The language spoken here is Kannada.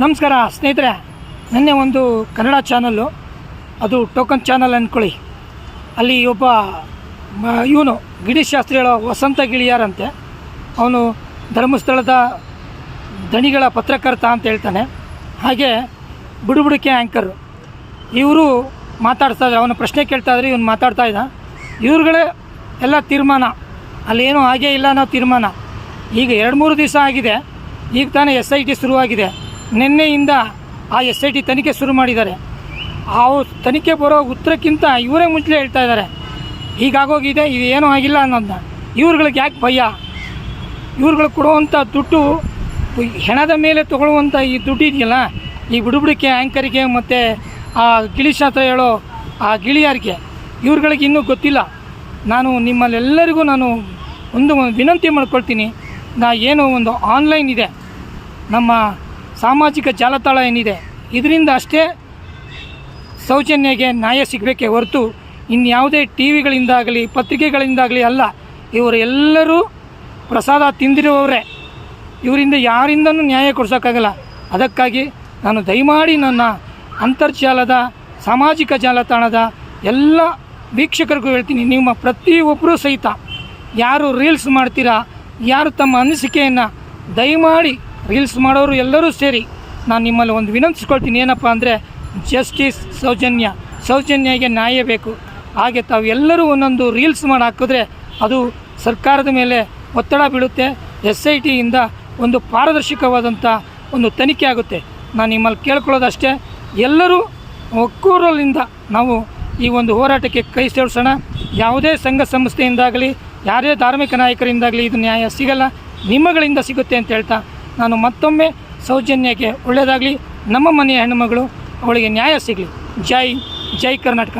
ನಮಸ್ಕಾರ ಸ್ನೇಹಿತರೆ, ನಿನ್ನೆ ಒಂದು ಕನ್ನಡ ಚಾನಲ್ಲು, ಅದು ಟೋಕನ್ ಚಾನಲ್ ಅಂದ್ಕೊಳ್ಳಿ, ಅಲ್ಲಿ ಒಬ್ಬ ಇವನು ಗಿರೀಶ್ ಶಾಸ್ತ್ರಿ ಹೇಳೋ ವಸಂತ ಗಿಳಿಯಾರಂತೆ, ಅವನು ಧರ್ಮಸ್ಥಳದ ದಣಿಗಳ ಪತ್ರಕರ್ತ ಅಂತ ಹೇಳ್ತಾನೆ. ಹಾಗೆ ಬುಡುಬುಡಿಕೆ ಆ್ಯಂಕರ್ ಇವರು ಮಾತಾಡ್ತಾ ಇದ್ದಾರೆ, ಅವನ ಪ್ರಶ್ನೆ ಕೇಳ್ತಾ ಇದ್ದಾರೆ, ಇವನು ಮಾತಾಡ್ತಾ ಇದ್ದ. ಇವ್ರುಗಳೇ ಎಲ್ಲ ತೀರ್ಮಾನ, ಅಲ್ಲೇನೂ ಹಾಗೇ ಇಲ್ಲ ಅನ್ನೋ ತೀರ್ಮಾನ. ಈಗ 2-3 ದಿವಸ ಆಗಿದೆ, ಈಗ ತಾನೇ SIT ಶುರುವಾಗಿದೆ. ನಿನ್ನೆಯಿಂದ ಆ SIT ತನಿಖೆ ಶುರು ಮಾಡಿದ್ದಾರೆ. ಆ ತನಿಖೆ ಬರೋ ಉತ್ತರಕ್ಕಿಂತ ಇವರೇ ಮುಂಚೆ ಹೇಳ್ತಾ ಇದ್ದಾರೆ ಹೀಗಾಗೋಗಿದೆ, ಇದು ಏನೂ ಆಗಿಲ್ಲ ಅನ್ನೋದನ್ನ. ಇವ್ರುಗಳಿಗೆ ಯಾಕೆ ಭಯ? ಇವ್ರುಗಳು ಕೊಡುವಂಥ ದುಡ್ಡು, ಹೆಣದ ಮೇಲೆ ತೊಗೊಳ್ಳುವಂಥ ಈ ದುಡ್ಡು ಇದೆಯಲ್ಲ, ಈ ಬುಡುಬುಡಿಕೆ ಆ್ಯಂಕರಿಗೆ ಮತ್ತು ಆ ಗಿಳಿಶಾಸ್ತ್ರ ಹೇಳೋ ಆ ಗಿಳಿಯಾರಿಗೆ, ಇವ್ರುಗಳಿಗೆ ಇನ್ನೂ ಗೊತ್ತಿಲ್ಲ. ನಾನು ನಿಮ್ಮಲ್ಲೆಲ್ಲರಿಗೂ ಒಂದು ವಿನಂತಿ ಮಾಡ್ಕೊಳ್ತೀನಿ. ಏನು ಒಂದು ಆನ್ಲೈನ್ ಇದೆ, ನಮ್ಮ ಸಾಮಾಜಿಕ ಜಾಲತಾಣ ಏನಿದೆ, ಇದರಿಂದ ಅಷ್ಟೇ ಸೌಜನ್ಯಗೆ ನ್ಯಾಯ ಸಿಗಬೇಕೇ ಹೊರತು ಇನ್ಯಾವುದೇ ಟಿ ವಿಗಳಿಂದಾಗಲಿ ಪತ್ರಿಕೆಗಳಿಂದಾಗಲಿ ಅಲ್ಲ. ಇವರೆಲ್ಲರೂ ಪ್ರಸಾದ ತಿಂದಿರುವವರೇ, ಇವರಿಂದ ಯಾರಿಂದನೂ ನ್ಯಾಯ ಕೊಡ್ಸೋಕ್ಕಾಗಲ್ಲ. ಅದಕ್ಕಾಗಿ ನಾನು ದಯಮಾಡಿ ನನ್ನ ಅಂತರ್ಜಾಲದ ಸಾಮಾಜಿಕ ಜಾಲತಾಣದ ಎಲ್ಲ ವೀಕ್ಷಕರಿಗೂ ಹೇಳ್ತೀನಿ, ನಿಮ್ಮ ಪ್ರತಿಯೊಬ್ಬರೂ ಸಹಿತ ಯಾರು ರೀಲ್ಸ್ ಮಾಡ್ತೀರಾ, ಯಾರು ತಮ್ಮ ಅನಿಸಿಕೆಯನ್ನು ದಯಮಾಡಿ ರೀಲ್ಸ್ ಮಾಡೋರು ಎಲ್ಲರೂ ಸೇರಿ ನಾನು ನಿಮ್ಮಲ್ಲಿ ಒಂದು ವಿನಂತಿಸ್ಕೊಳ್ತೀನಿ. ಏನಪ್ಪ ಅಂದರೆ, ಜಸ್ಟಿಸ್ ಸೌಜನ್ಯಗೆ ನ್ಯಾಯ ಬೇಕು. ಹಾಗೆ ತಾವು ಎಲ್ಲರೂ ಒಂದೊಂದು ರೀಲ್ಸ್ ಮಾಡಿ ಹಾಕಿದ್ರೆ ಅದು ಸರ್ಕಾರದ ಮೇಲೆ ಒತ್ತಡ ಬೀಳುತ್ತೆ. SITಯಿಂದ ಒಂದು ಪಾರದರ್ಶಕವಾದಂಥ ಒಂದು ತನಿಖೆ ಆಗುತ್ತೆ. ನಾನು ನಿಮ್ಮಲ್ಲಿ ಕೇಳ್ಕೊಳ್ಳೋದಷ್ಟೇ, ಎಲ್ಲರೂ ಒಕ್ಕೂರಲಿಂದ ನಾವು ಈ ಒಂದು ಹೋರಾಟಕ್ಕೆ ಕೈ ಸೇರಿಸೋಣ. ಯಾವುದೇ ಸಂಘ ಸಂಸ್ಥೆಯಿಂದಾಗಲಿ ಯಾರೇ ಧಾರ್ಮಿಕ ನಾಯಕರಿಂದಾಗಲಿ ಇದು ನ್ಯಾಯ ಸಿಗಲ್ಲ, ನಿಮ್ಮಗಳಿಂದ ಸಿಗುತ್ತೆ ಅಂತ ಹೇಳ್ತಾ ನಾನು ಮತ್ತೊಮ್ಮೆ ಸೌಜನ್ಯಕ್ಕೆ ಒಳ್ಳೆಯದಾಗಲಿ, ನಮ್ಮ ಮನೆಯ ಹೆಣ್ಣುಮಗಳು, ಅವಳಿಗೆ ನ್ಯಾಯ ಸಿಗಲಿ. ಜೈ ಕರ್ನಾಟಕ.